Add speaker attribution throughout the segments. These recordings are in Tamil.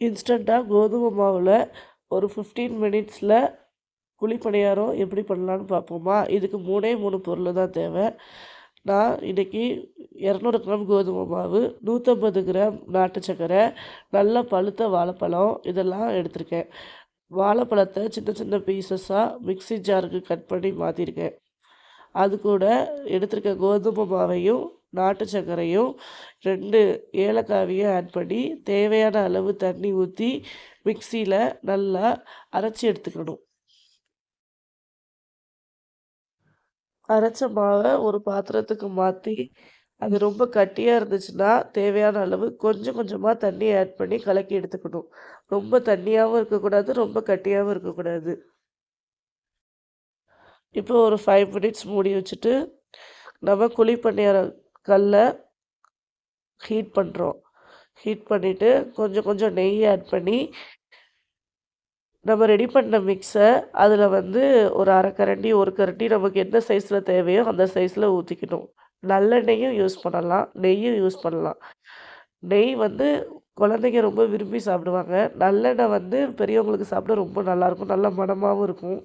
Speaker 1: இன்ஸ்டண்ட்டாக கோதுமை மாவில் ஒரு 15 மினிட்ஸில் குழி பணியாரம் எப்படி பண்ணலான்னு பார்ப்போமா? இதுக்கு 3 பொருள் தான் தேவை. நான் இன்றைக்கி 200 கிராம் கோதுமை மாவு, 150 கிராம் நாட்டு சர்க்கரை, நல்ல பழுத்த வாழைப்பழம் இதெல்லாம் எடுத்திருக்கேன். வாழைப்பழத்தை சின்ன சின்ன பீசஸாக மிக்ஸி ஜாருக்கு கட் பண்ணி மாற்றிருக்கேன். அது கூட எடுத்திருக்க கோதுமை மாவையும் நாட்டு சர்க்கரையும் 2 ஏலக்காவையும் ஆட் பண்ணி தேவையான அளவு தண்ணி ஊற்றி மிக்ஸியில் நல்லா அரைச்சி எடுத்துக்கணும். அரைச்ச மாவை ஒரு பாத்திரத்துக்கு மாற்றி அது ரொம்ப கட்டியாக இருந்துச்சுன்னா தேவையான அளவு கொஞ்சம் கொஞ்சமாக தண்ணி ஆட் பண்ணி கலக்கி எடுத்துக்கணும். ரொம்ப தண்ணியாகவும் இருக்கக்கூடாது, ரொம்ப கட்டியாகவும் இருக்கக்கூடாது. இப்போ ஒரு 5 மினிட்ஸ் மூடி வச்சுட்டு நம்ம குழி பணியார கல்ல ஹீட் பண்ணுறோம். ஹீட் பண்ணிவிட்டு கொஞ்சம் கொஞ்சம் நெய் ஆட் பண்ணி நம்ம ரெடி பண்ண மிக்ஸை அதில் வந்து ஒரு அரை கரண்டி ஒரு கரண்டி நமக்கு எந்த சைஸில் தேவையோ அந்த சைஸில் ஊற்றிக்கணும். நல்லெண்ணெயும் யூஸ் பண்ணலாம், நெய்யும் யூஸ் பண்ணலாம். நெய் வந்து குழந்தைங்க ரொம்ப விரும்பி சாப்பிடுவாங்க. நல்லெண்ணெய் வந்து பெரியவங்களுக்கு சாப்பிட ரொம்ப நல்லாயிருக்கும், நல்ல மணமாகவும் இருக்கும்.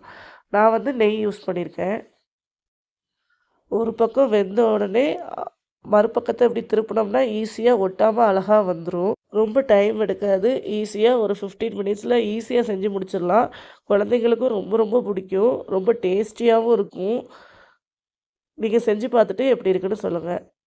Speaker 1: நான் வந்து நெய் யூஸ் பண்ணியிருக்கேன். ஒரு பக்கம் வெந்த உடனே மறுபக்கத்தை இப்படி திருப்பினோம்னா ஈஸியாக ஒட்டாமல் அழகா வந்துடும். ரொம்ப டைம் எடுக்காது. ஈஸியாக ஒரு 15 மினிட்ஸில் ஈஸியாக செஞ்சு முடிச்சிடலாம். குழந்தைங்களுக்கும் ரொம்ப ரொம்ப பிடிக்கும். ரொம்ப டேஸ்டியாகவும் இருக்கும். நீங்கள் செஞ்சு பார்த்துட்டு எப்படி இருக்குன்னு சொல்லுங்கள்.